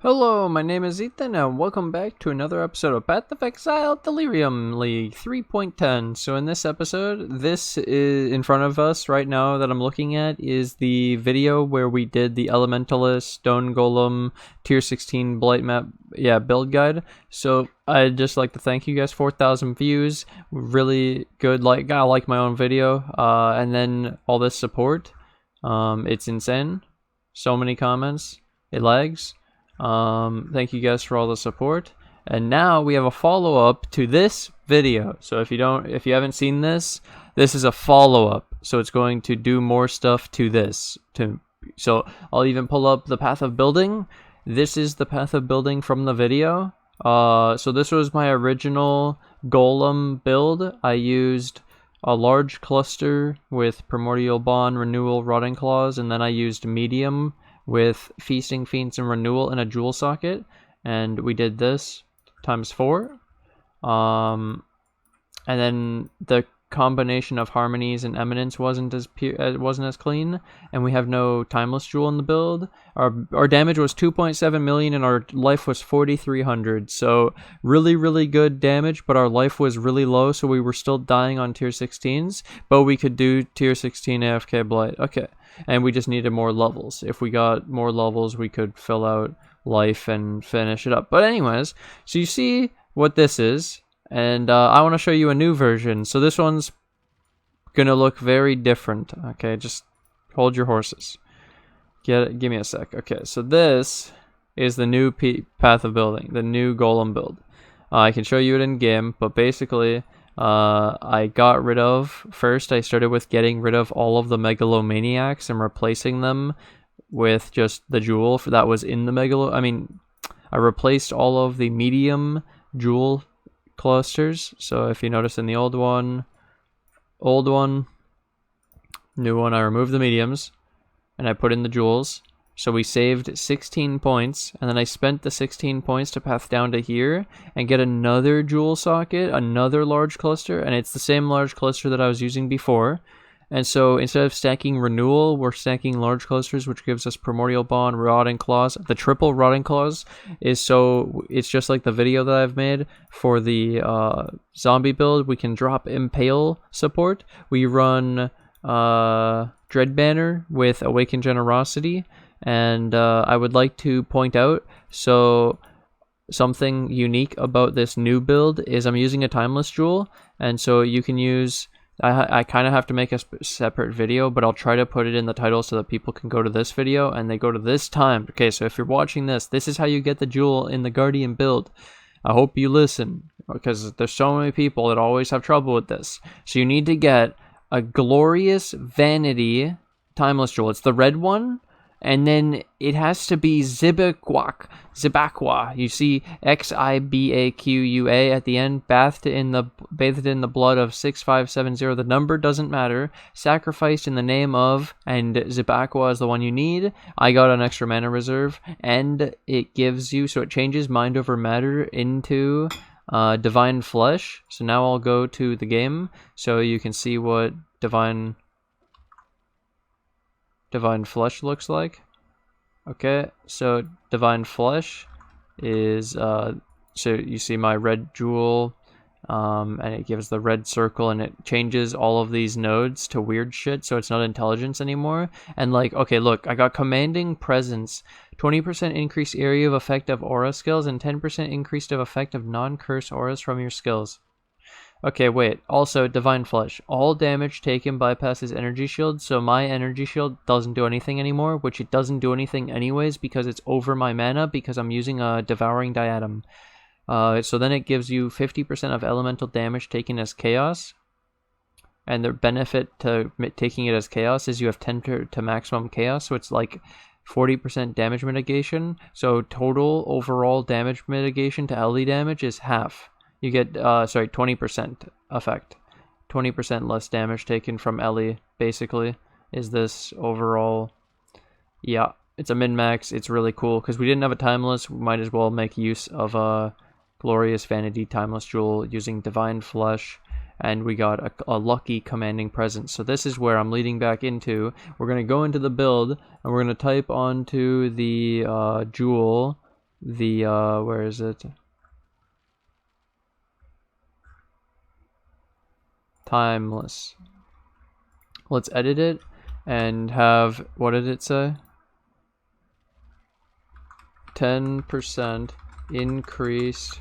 Hello, my name is Ethan, and welcome back to another episode of Path of Exile Delirium League 3.10. So in this episode, this is in front of us right now that I'm looking at is the video where we did the Elementalist, Stone Golem, Tier 16 Blight Map, build guide. So I'd just like to thank you guys, 4,000 views, really good, I like my own video, and then all this support, it's insane, so many comments, it lags. Thank you guys for all the support. And now we have a follow-up to this video. So if you haven't seen this, this is a follow-up. So it's going to do more stuff to this. So I'll even pull up the path of building. This is the path of building from the video. So this was my original Golem build. I used a large cluster with Primordial Bond, Renewal, Rotting Claws, and then I used medium with Feasting, Fiends, and Renewal in a jewel socket, and we did this times 4. And then the combination of harmonies and eminence wasn't as clean, and we have no timeless jewel in the build. Our damage was 2.7 million and our life was 4,300, so really good damage, but our life was really low, so we were still dying on tier 16s, but we could do tier 16 AFK Blight. Okay, and we just needed more levels. If we got more levels, we could fill out life and finish it up. But anyways, so you see what this is. And I want to show you a new version. So this one's gonna look very different. Okay, just hold your horses. Give me a sec. Okay, so this is the new path of building, the new Golem build. I can show you it in game, but basically, I got rid of. First, I started with getting rid of all of the megalomaniacs and replacing them with just the jewel that was in the I replaced all of the medium jewel clusters. So if you notice in the old one, new one, I removed the mediums and I put in the jewels. So we saved 16 points, and then I spent the 16 points to path down to here and get another jewel socket, another large cluster, and it's the same large cluster that I was using before. And so instead of stacking Renewal, we're stacking large clusters, which gives us Primordial Bond, Rotting Claws. The triple Rotting Claws it's just like the video that I've made for the zombie build. We can drop Impale support. We run Dread Banner with Awakened Generosity. And I would like to point out, so something unique about this new build is I'm using a Timeless Jewel. And so you can use... I kind of have to make a separate video, but I'll try to put it in the title so that people can go to this video and they go to this time. Okay, so if you're watching this is how you get the jewel in the Guardian build. I hope you listen, because there's so many people that always have trouble with this. So you need to get a glorious Vanity Timeless Jewel. It's the red one. And then it has to be Xibaqua. You see Xibaqua at the end, bathed in the blood of 6570. The number doesn't matter. Sacrificed in the name of, and Xibaqua is the one you need. I got an extra mana reserve, and it gives you, so it changes mind over matter into Divine Flesh. So now I'll go to the game so you can see what Divine Flesh looks like. Okay, so Divine Flesh is so you see my red jewel, and it gives the red circle, and it changes all of these nodes to weird shit, so it's not intelligence anymore. And okay, look, I got Commanding Presence, 20% increased area of effect of aura skills, and 10% increased of effect of non-curse auras from your skills. Okay, wait. Also, Divine Flesh. All damage taken bypasses energy shield, so my energy shield doesn't do anything anymore, which it doesn't do anything anyways because it's over my mana because I'm using a Devouring Diadem. So then it gives you 50% of elemental damage taken as chaos. And the benefit to taking it as chaos is you have 10 to maximum chaos, so it's like 40% damage mitigation. So total overall damage mitigation to LE damage is half. You get, 20% effect. 20% less damage taken from LE, basically, is this overall. Yeah, it's a min-max. It's really cool, because we didn't have a Timeless. We might as well make use of a Glorious Vanity Timeless Jewel using Divine Flesh, and we got a lucky Commanding Presence. So this is where I'm leading back into. We're going to go into the build, and we're going to type onto the jewel the where is it? Timeless. Let's edit it and have, what did it say? 10% increased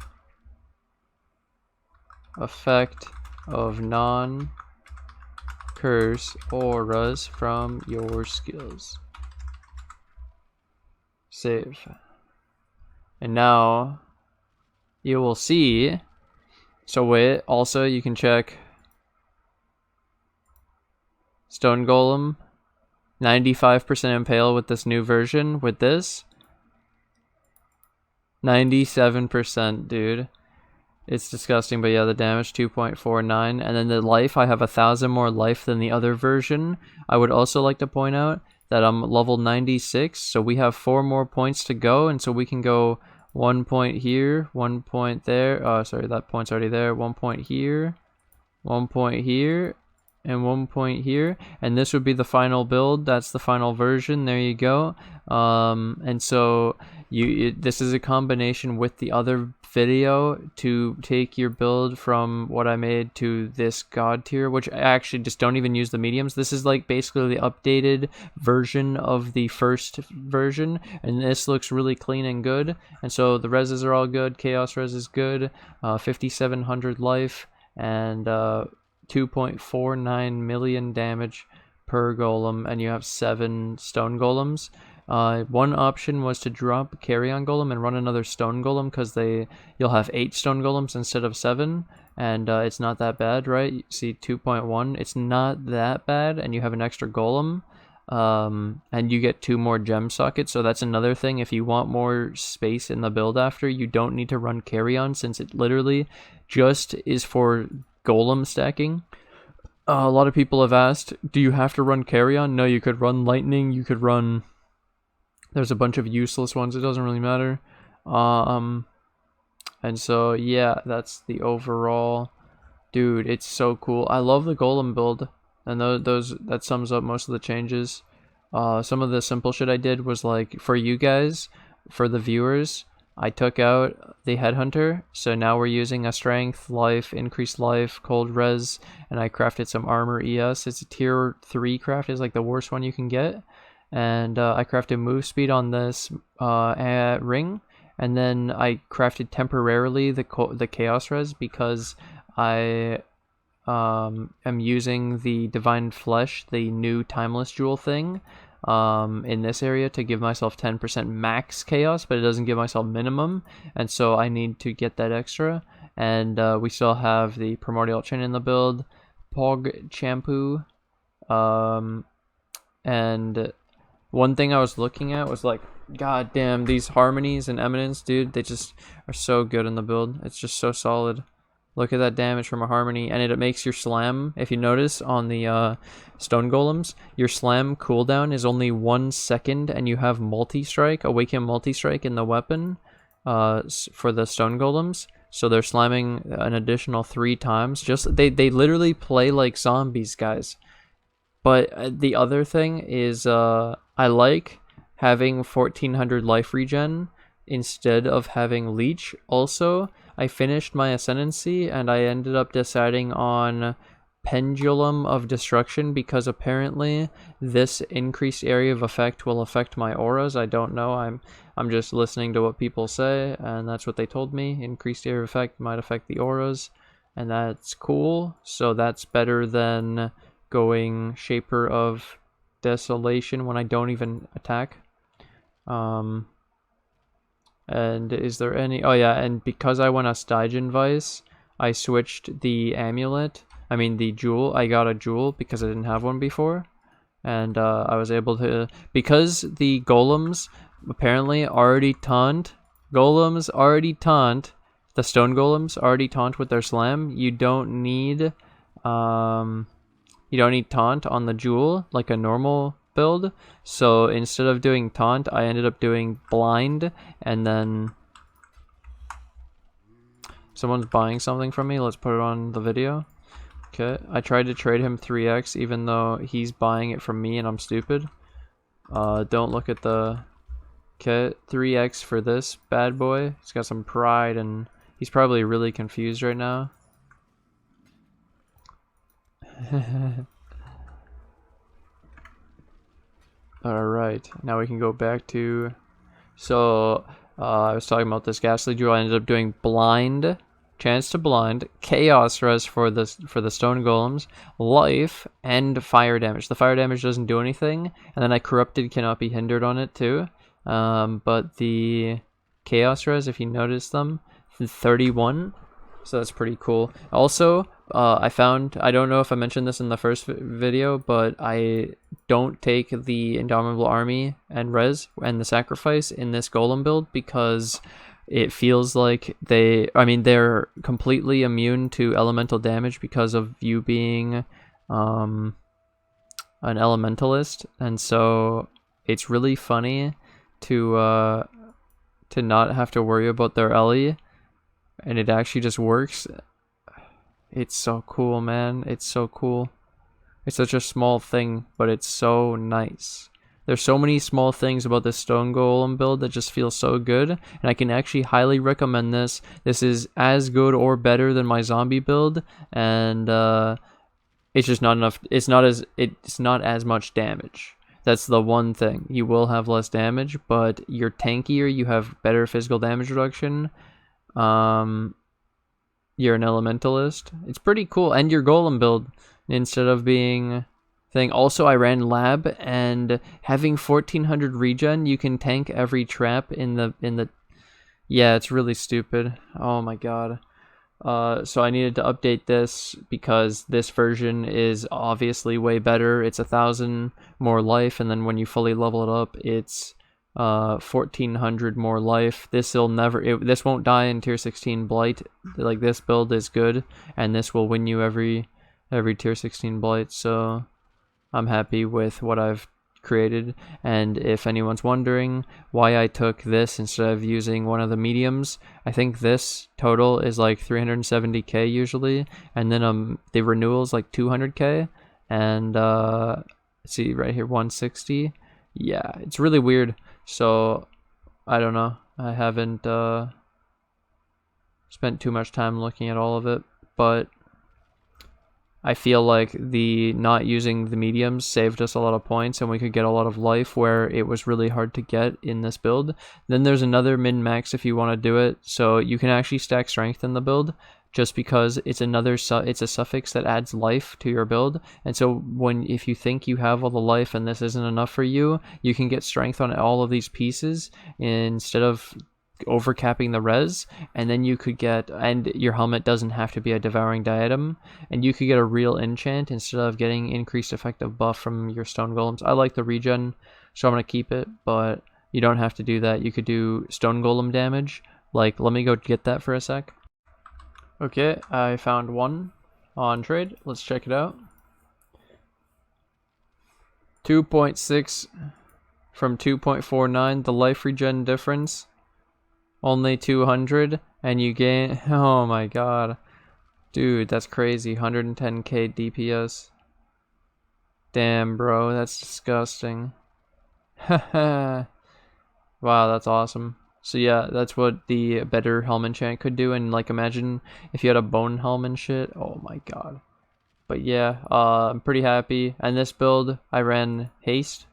effect of non-curse auras from your skills. Save. And now you will see. So wait, also you can check Stone Golem, 95% impale with this new version. With this, 97%, dude. It's disgusting, but yeah, the damage 2.49, and then the life, I have 1,000 more life than the other version. I would also like to point out that I'm level 96, so we have 4 more points to go, and so we can go 1 point here, 1 point there. Oh, sorry, that point's already there. 1 point here, 1 point here, and 1 point here, and this would be the final build. That's the final version. There you go. And so this is a combination with the other video to take your build from what I made to this god tier, which I actually just don't even use the mediums. This is like basically the updated version of the first version, and this looks really clean and good. And so the reses are all good. Chaos res is good. 5,700 life and 2.49 million damage per golem, and you have 7 stone golems. One option was to drop Carrion Golem and run another Stone Golem, because you'll have 8 Stone Golems instead of 7, and it's not that bad, right? You see 2.1, it's not that bad, and you have an extra Golem, and you get 2 more gem sockets. So that's another thing. If you want more space in the build after, you don't need to run Carrion, since it literally just is for Golem stacking. A lot of people have asked, do you have to run Carrion? No, you could run Lightning, you could run... There's a bunch of useless ones, it doesn't really matter. And so, yeah, that's the overall. Dude, it's so cool. I love the Golem build, and that sums up most of the changes. Some of the simple shit I did was like, for you guys, for the viewers, I took out the Headhunter, so now we're using a Strength, Life, Increased Life, Cold Res, and I crafted some Armour ES. It's a tier 3 craft, it's like the worst one you can get. And I crafted move speed on this ring, and then I crafted temporarily the chaos res, because I am using the divine flesh, the new timeless jewel thing, in this area to give myself 10% max chaos, but it doesn't give myself minimum, and so I need to get that extra. And we still have the primordial chain in the build, Pog shampoo, and one thing I was looking at was like, god damn, these harmonies and eminence, dude, they just are so good in the build. It's just so solid. Look at that damage from a harmony, and it makes your slam, if you notice on the stone golems, your slam cooldown is only 1 second, and you have multi-strike, awaken multi-strike in the weapon for the stone golems. So they're slamming an additional 3 times. Just they literally play like zombies, guys. But the other thing is, I like having 1400 life regen instead of having Liege. Also, I finished my Ascendancy, and I ended up deciding on Pendulum of Destruction, because apparently this increased area of effect will affect my auras. I don't know. I'm just listening to what people say, and that's what they told me. Increased area of effect might affect the auras, and that's cool. So that's better than going Shaper of Desolation when I don't even attack. And is there any... Oh yeah, and because I went a Stygian Vice, I switched the amulet. I mean the jewel. I got a jewel because I didn't have one before. And I was able to... Because the golems apparently already taunt. Golems already taunt. The stone golems already taunt with their slam. You don't need... You don't need taunt on the jewel like a normal build. So instead of doing taunt, I ended up doing blind, and then someone's buying something from me. Let's put it on the video. Okay, I tried to trade him 3x even though he's buying it from me and I'm stupid. Don't look at the Okay, 3x for this bad boy. He's got some pride and he's probably really confused right now. Alright, now we can go back to... So, I was talking about this ghastly jewel. I ended up doing blind, chance to blind, chaos res for the stone golems, life, and fire damage. The fire damage doesn't do anything, and then I corrupted cannot be hindered on it too. But the chaos res, if you notice them, 31, so that's pretty cool. Also, I found, I don't know if I mentioned this in the first video, but I don't take the Indomitable Army and res and the sacrifice in this golem build because it feels like they're completely immune to elemental damage because of you being an elementalist, and so it's really funny to not have to worry about their Ellie, and it actually just works. It's so cool, man. It's so cool. It's such a small thing, but it's so nice. There's so many small things about this stone golem build that just feel so good, and I can actually highly recommend this. This is as good or better than my zombie build, and it's just not enough. It's not as much damage. That's the one thing. You will have less damage, but you're tankier. You have better physical damage reduction. You're an elementalist. It's pretty cool, and your golem build instead of being thing. Also, I ran lab, and having 1400 regen, you can tank every trap in the. Yeah, it's really stupid. Oh my god. So I needed to update this because this version is obviously way better. It's 1,000 more life, and then when you fully level it up, it's 1400 more life. This won't die in tier 16 blight. Like, this build is good, and this will win you every tier 16 blight. So I'm happy with what I've created. And if anyone's wondering why I took this instead of using one of the mediums, I think this total is like 370k usually, and then the renewal is like 200k, and see right here, 160. Yeah, it's really weird. So I don't know, I haven't spent too much time looking at all of it, but I feel like the not using the mediums saved us a lot of points, and we could get a lot of life where it was really hard to get in this build. Then there's another min-max if you want to do it, so you can actually stack strength in the build, just because it's it's a suffix that adds life to your build. And so if you think you have all the life and this isn't enough for you, you can get strength on all of these pieces instead of overcapping the res, and then you could get, and your helmet doesn't have to be a devouring diadem, and you could get a real enchant instead of getting increased effective buff from your stone golems. I like the regen, so I'm gonna keep it, but you don't have to do that. You could do stone golem damage. Like, let me go get that for a sec. Okay, I found one on trade. Let's check it out. 2.6 from 2.49, the life regen difference. Only 200, and you gain, oh my god. Dude, that's crazy. 110k DPS. Damn, bro, that's disgusting. Haha. Wow, that's awesome. So yeah, that's what the better helm enchant could do, and like, imagine if you had a bone helm and shit. Oh my god. But yeah, I'm pretty happy. And this build, I ran Haste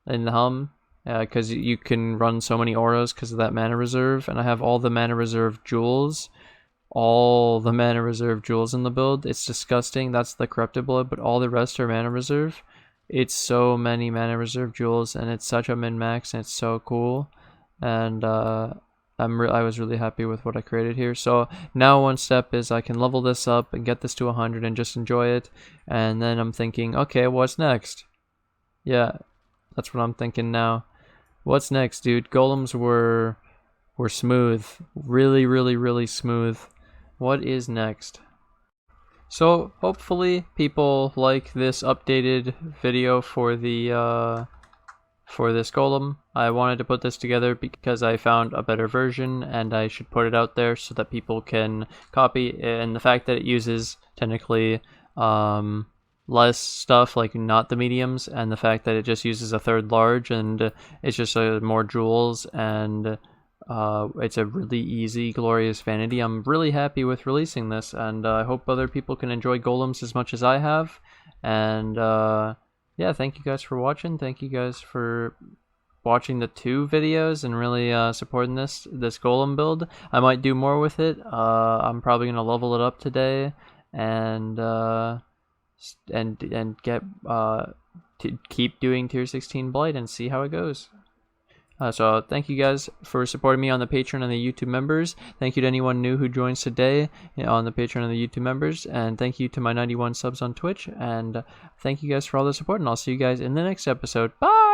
in the helm, because you can run so many auras because of that mana reserve, and I have all the mana reserve jewels. All the mana reserve jewels in the build. It's disgusting. That's the corrupted blood, but all the rest are mana reserve. It's so many mana reserve jewels, and it's such a min-max, and it's so cool. And I was really happy with what I created here. So now one step is I can level this up and get this to 100 and just enjoy it. And then I'm thinking, okay, what's next? Yeah, that's what I'm thinking now. What's next, dude? Golems were smooth. Really, really, really smooth. What is next? So hopefully people like this updated video for the for this golem. I wanted to put this together because I found a better version, and I should put it out there so that people can copy. And the fact that it uses technically less stuff, like not the mediums, and the fact that it just uses a third large, and it's just more jewels, and it's a really easy, glorious Vanity. I'm really happy with releasing this, and I hope other people can enjoy golems as much as I have. And yeah, thank you guys for watching. Thank you guys for watching the 2 videos and really supporting this golem build. I might do more with it. I'm probably gonna level it up today, and get to keep doing tier 16 blight and see how it goes. So thank you guys for supporting me on the Patreon and the YouTube members. Thank you to anyone new who joins today on the Patreon and the YouTube members, and thank you to my 91 subs on Twitch, and thank you guys for all the support, and I'll see you guys in the next episode. Bye!